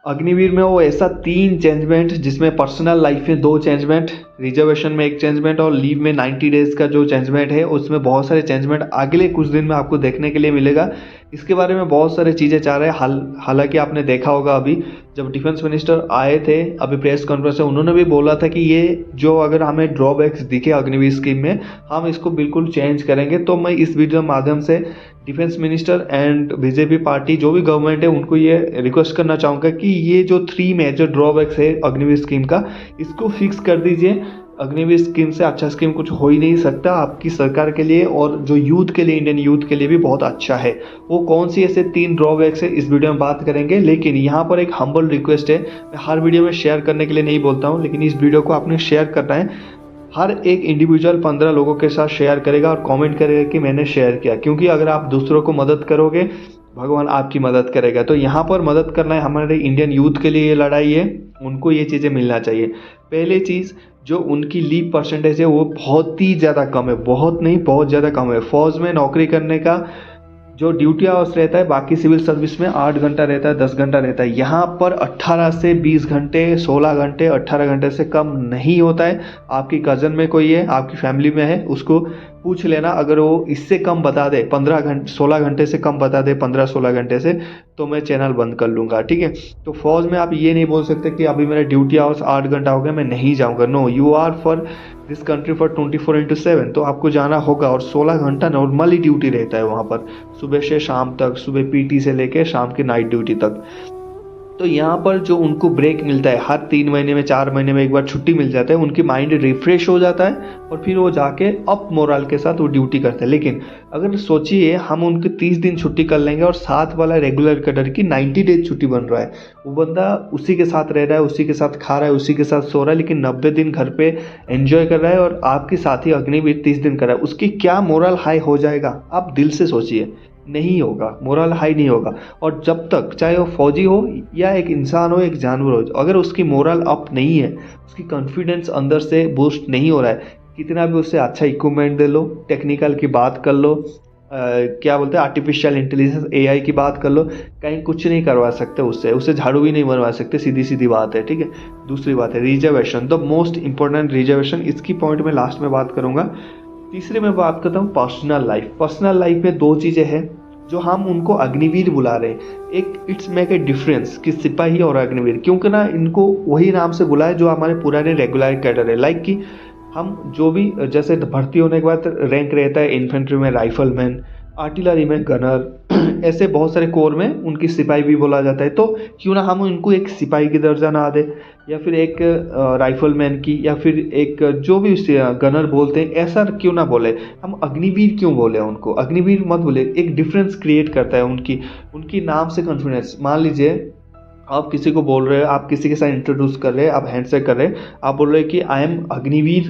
अग्निवीर में वो ऐसा 3 चेंजमेंट जिसमें पर्सनल लाइफ में 2 चेंजमेंट, रिजर्वेशन में 1 चेंजमेंट और लीव में 90 डेज का जो चेंजमेंट है उसमें बहुत सारे चेंजमेंट अगले कुछ दिन में आपको देखने के लिए मिलेगा। इसके बारे में बहुत सारी चीज़ें चाह रहे हैं। हालांकि आपने देखा होगा अभी जब डिफेंस मिनिस्टर आए थे अभी प्रेस कॉन्फ्रेंस में, उन्होंने भी बोला था कि ये जो अगर हमें ड्रॉबैक्स दिखे अग्निवीर स्कीम में हम इसको बिल्कुल चेंज करेंगे। तो मैं इस वीडियो के माध्यम से defence minister and BJP party जो भी गवर्नमेंट है उनको ये रिक्वेस्ट करना चाहूँगा कि ये जो 3 मेजर ड्रॉबैक्स है अग्निवीर स्कीम का इसको फिक्स कर दीजिए। अग्निवीर स्कीम से अच्छा स्कीम कुछ हो ही नहीं सकता आपकी सरकार के लिए और जो यूथ के लिए, इंडियन यूथ के लिए भी बहुत अच्छा है। वो कौन सी ऐसे 3 ड्रॉबैक्स है इस वीडियो में बात करेंगे। लेकिन यहाँ पर एक हम्बल रिक्वेस्ट है, मैं हर वीडियो में शेयर करने के लिए नहीं बोलता हूँ, लेकिन इस वीडियो को आपने शेयर करना है। हर एक इंडिविजुअल 15 लोगों के साथ शेयर करेगा और कमेंट करेगा कि मैंने शेयर किया, क्योंकि अगर आप दूसरों को मदद करोगे भगवान आपकी मदद करेगा। तो यहाँ पर मदद करना है, हमारे इंडियन यूथ के लिए ये लड़ाई है, उनको ये चीज़ें मिलना चाहिए। पहले चीज़ जो उनकी लीव परसेंटेज है वो बहुत ही ज़्यादा कम है, बहुत नहीं बहुत ज़्यादा कम है। फौज में नौकरी करने का जो ड्यूटी आवर्स रहता है बाकी सिविल सर्विस में 8 घंटा रहता है, 10 घंटा रहता है, यहाँ पर 18 से 20 घंटे, 16 घंटे, 18 घंटे से कम नहीं होता है। आपकी कज़न में कोई है, आपकी फैमिली में है, उसको पूछ लेना, अगर वो इससे कम बता दे, 15 घंटे 16 घंटे से कम बता दे, 15-16 घंटे से, तो मैं चैनल बंद कर लूँगा। ठीक है, तो फौज में आप ये नहीं बोल सकते कि अभी मेरा ड्यूटी आवर्स 8 घंटा हो गया मैं नहीं जाऊँगा। No, you are for this country for 24/7, तो आपको जाना होगा। और 16 घंटा नॉर्मली ड्यूटी रहता है वहाँ पर, सुबह से शाम तक, सुबह पीटी से लेकर शाम की नाइट ड्यूटी तक। तो यहाँ पर जो उनको ब्रेक मिलता है, हर 3 महीने में 4 महीने में एक बार छुट्टी मिल जाता है, उनकी माइंड रिफ्रेश हो जाता है और फिर वो जाके अप मोरल के साथ वो ड्यूटी करते हैं। लेकिन अगर सोचिए हम उनके 30 दिन छुट्टी कर लेंगे और साथ वाला रेगुलर कैडर की 90 डेज छुट्टी बन रहा है, वो बंदा उसी के साथ रह रहा है, उसी के साथ खा रहा है, उसी के साथ सो रहा है, लेकिन 90 दिन घर पे एंजॉय कर रहा है और आपके साथी अग्निवीर 30 दिन कर रहा है, उसकी क्या मोरल हाई हो जाएगा? आप दिल से सोचिए, नहीं होगा, मोरल हाई नहीं होगा। और जब तक चाहे वो फौजी हो या एक इंसान हो, एक जानवर हो, अगर उसकी मोरल अप नहीं है, उसकी कॉन्फिडेंस अंदर से बूस्ट नहीं हो रहा है, कितना भी उससे अच्छा इक्विपमेंट दे लो, टेक्निकल की बात कर लो, क्या बोलते हैं आर्टिफिशियल इंटेलिजेंस एआई की बात कर लो, कहीं कुछ नहीं करवा सकते उससे, उसे झाड़ू भी नहीं बनवा सकते, सीधी सीधी बात है। ठीक है, दूसरी बात है reservation, the most important reservation, इसकी पॉइंट में लास्ट में बात करूंगा। तीसरे में बात करता हूँ पर्सनल लाइफ। पर्सनल लाइफ में 2 चीज़ें हैं जो हम उनको अग्निवीर बुला रहे हैं। एक, इट्स मेक ए डिफरेंस कि सिपाही और अग्निवीर, क्योंकि ना इनको वही नाम से बुलाए जो हमारे पुराने रेगुलर कैडर है। लाइक कि हम जो भी जैसे भर्ती होने के बाद रैंक रहता है, इन्फेंट्री में राइफलमैन, आर्टिलरी में गनर, ऐसे बहुत सारे कोर में उनकी सिपाही भी बोला जाता है। तो क्यों ना हम उनको एक सिपाही की दर्जा ना दे, या फिर एक राइफलमैन की, या फिर एक जो भी गनर बोलते हैं ऐसा क्यों ना बोले, हम अग्निवीर क्यों बोले? उनको अग्निवीर मत बोले, एक डिफरेंस क्रिएट करता है उनकी नाम से कॉन्फिडेंस। मान लीजिए आप किसी को बोल रहे हो, आप किसी के साथ इंट्रोड्यूस कर रहे हैं, आप हैंडशेक कर रहे हैं, आप बोल रहे हैं कि आई एम अग्निवीर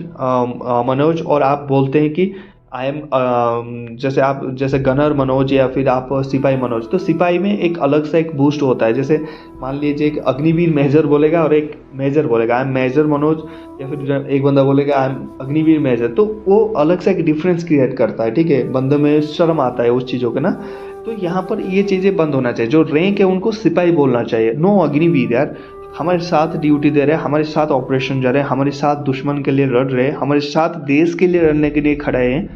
मनोज, और आप बोलते हैं कि आई एम जैसे गनर मनोज या फिर आप सिपाही मनोज, तो सिपाही में एक अलग सा एक बूस्ट होता है। जैसे मान लीजिए एक अग्निवीर मेजर बोलेगा और एक मेजर बोलेगा आई एम मेजर मनोज, या फिर एक बंदा बोलेगा आई एम अग्निवीर मेजर, तो वो अलग सा एक डिफरेंस क्रिएट करता है। ठीक है, बंदे में शर्म आता है उस चीज़ों के ना। तो यहाँ पर ये चीज़ें बंद होना चाहिए, जो रैंक है उनको सिपाही बोलना चाहिए। नो अग्निवीर, यार हमारे साथ ड्यूटी दे रहे हैं, हमारे साथ ऑपरेशन जा रहे हैं, हमारे साथ दुश्मन के लिए लड़ रहे हैं, हमारे साथ देश के लिए लड़ने के लिए खड़े हैं,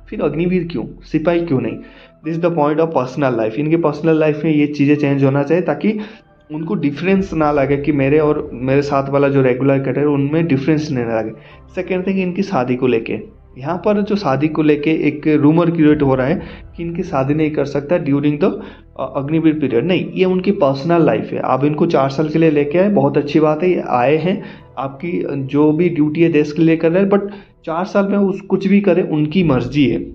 फिर अग्निवीर क्यों, सिपाही क्यों नहीं? This is the point of personal life. इनकी पर्सनल लाइफ में ये चीज़ें चेंज होना चाहिए ताकि उनको डिफरेंस ना लगे कि मेरे और मेरे साथ वाला जो रेगुलर कैडर है उनमें डिफरेंस नहीं लगे। सेकेंड थिंग, इनकी शादी को लेके, यहाँ पर जो शादी को लेके एक रूमर क्रिएट हो रहा है कि इनकी शादी नहीं कर सकता ड्यूरिंग द अग्निवीर पीरियड। नहीं, ये उनकी पर्सनल लाइफ है। आप इनको 4 साल के लिए लेके आए, बहुत अच्छी बात है, ये आए हैं, आपकी जो भी ड्यूटी है देश के लिए कर रहे हैं, बट 4 साल में उस कुछ भी करें उनकी मर्जी है।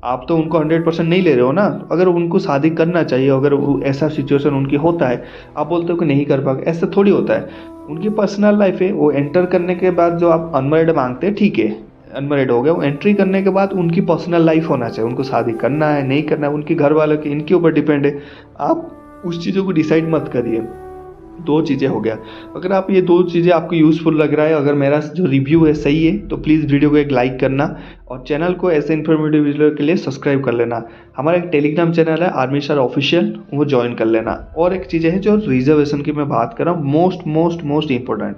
आप तो उनको 100% नहीं ले रहे हो ना। अगर उनको शादी करना चाहिए, अगर ऐसा सिचुएशन उनकी होता है, आप बोलते हो कि नहीं कर पाओगे, ऐसा थोड़ी होता है। उनकी पर्सनल लाइफ है, वो एंटर करने के बाद जो आप अनमैरिड मांगते हैं, ठीक है अनमैरिड हो गया, वो एंट्री करने के बाद उनकी पर्सनल लाइफ होना चाहिए। उनको शादी करना है नहीं करना है उनके घर वालों के, इनके ऊपर डिपेंड है। आप उस चीज़ों को डिसाइड मत करिए। दो चीज़ें हो गया। अगर आप ये दो चीज़ें आपको यूज़फुल लग रहा है, अगर मेरा जो रिव्यू है सही है, तो प्लीज़ वीडियो को एक लाइक करना और चैनल को ऐसे इन्फॉर्मेटिव वीडियो के लिए सब्सक्राइब कर लेना। हमारा एक टेलीग्राम चैनल है आर्मी स्टार ऑफिशियल, वो ज्वाइन कर लेना। और एक चीज़ है जो रिजर्वेशन की मैं बात कर रहा हूँ, मोस्ट इम्पोर्टेंट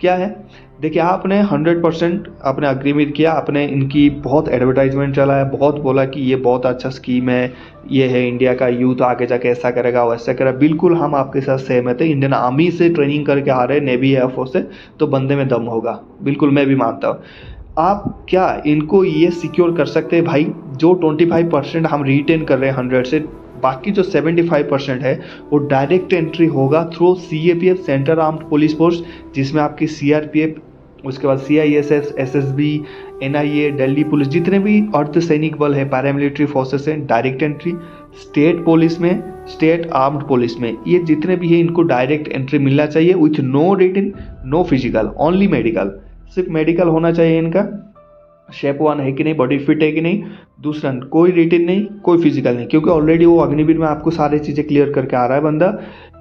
क्या है, देखिए आपने 100% आपने अग्रीमेंट किया, आपने इनकी बहुत एडवर्टाइजमेंट चला है, बहुत बोला कि ये बहुत अच्छा स्कीम है, ये है इंडिया का यूथ आगे जाके ऐसा करेगा वैसा करेगा। बिल्कुल हम आपके साथ सहमत है। इंडियन आर्मी से ट्रेनिंग करके आ रहे हैं, नेवी एयरफोर्स से, तो बंदे में दम होगा, बिल्कुल मैं भी मानता हूँ। आप क्या इनको ये सिक्योर कर सकते हैं भाई, जो 25% हम रिटेन कर रहे हैं 100 से, बाकी जो 75% है वो डायरेक्ट एंट्री होगा through CAPF, central armed police force, जिसमें आपकी CRPF, उसके बाद CISS, SSB, NIA, Delhi police, जितने भी अर्धसैनिक बल है, पैरामिलिट्री फोर्सेस हैं, डायरेक्ट एंट्री। स्टेट पुलिस में, स्टेट आर्म्ड पुलिस में, ये जितने भी है इनको डायरेक्ट एंट्री मिलना चाहिए with no written, no physical, only medical. सिर्फ मेडिकल होना चाहिए इनका, शेप वन है कि नहीं, बॉडी फिट है कि नहीं, दूसरा कोई रिटन नहीं, कोई फिजिकल नहीं, क्योंकि ऑलरेडी वो अग्निवीर में आपको सारी चीज़ें क्लियर करके आ रहा है बंदा।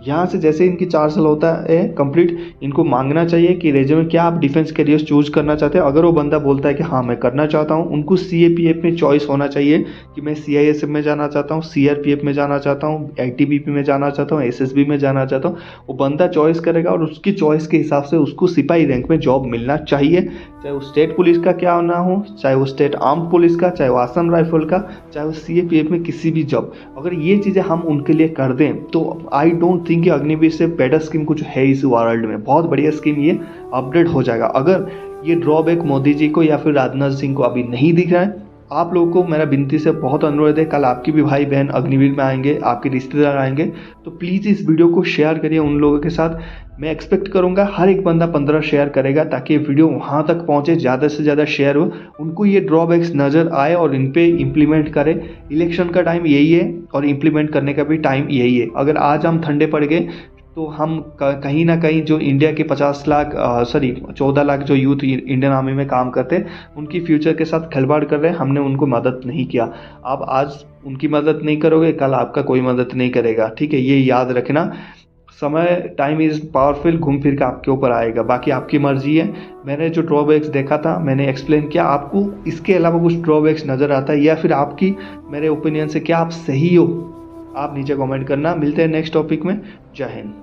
यहाँ से जैसे इनकी 4 साल होता है कंप्लीट, इनको मांगना चाहिए कि रेज्यूमे क्या आप डिफेंस करियर चूज करना चाहते हैं। अगर वो बंदा बोलता है कि हाँ मैं करना चाहता हूँ, उनको CAPF में चॉइस होना चाहिए कि मैं CISF में जाना चाहता हूँ, CRPF में जाना चाहता हूँ, ITBP में जाना चाहता हूँ, SSB में जाना चाहता हूँ। वो बंदा चॉइस करेगा और उसकी चॉइस के हिसाब से उसको सिपाही रैंक में जॉब मिलना चाहिए, चाहे वो स्टेट पुलिस का क्या ना हो, चाहे वो स्टेट आर्म्ड पुलिस का, चाहे वो आसम राइफल का, चाहे वो CAPF में किसी भी जॉब। अगर ये चीज़ें हम उनके लिए कर दें तो आई डोंट थिंक कि अग्निवीर से बेटर स्कीम कुछ है इस वर्ल्ड में। बहुत बढ़िया स्कीम, ये अपडेट हो जाएगा। अगर ये ड्रॉबैक मोदी जी को या फिर राजनाथ सिंह को अभी नहीं दिख रहा है, आप लोगों को मेरा विनती से बहुत अनुरोध है, कल आपकी भी भाई बहन अग्निवीर में आएंगे, आपके रिश्तेदार आएंगे, तो प्लीज़ इस वीडियो को शेयर करिए उन लोगों के साथ। मैं एक्सपेक्ट करूंगा हर एक बंदा 15 शेयर करेगा, ताकि वीडियो वहां तक पहुंचे, ज़्यादा से ज़्यादा शेयर हो, उनको ये ड्रॉबैक्स नज़र आए और इन पे इम्प्लीमेंट करें। इलेक्शन का टाइम यही है और इम्प्लीमेंट करने का भी टाइम यही है। अगर आज हम ठंडे पड़ गए तो हम कहीं ना कहीं जो इंडिया के 14 लाख जो यूथ इंडियन आर्मी में काम करते हैं, उनकी फ्यूचर के साथ खिलवाड़ कर रहे हैं। हमने उनको मदद नहीं किया, आप आज उनकी मदद नहीं करोगे, कल आपका कोई मदद नहीं करेगा, ठीक है, ये याद रखना। समय, टाइम इज़ पावरफुल, घूम फिर के आपके ऊपर आएगा, बाकी आपकी मर्जी है। मैंने जो ड्रॉबैक्स देखा था मैंने एक्सप्लेन किया, आपको इसके अलावा कुछ ड्रॉबैक्स नज़र आता है या फिर आपकी मेरे ओपिनियन से क्या आप सही हो, आप नीचे कमेंट करना। मिलते हैं नेक्स्ट टॉपिक में। जय हिंद।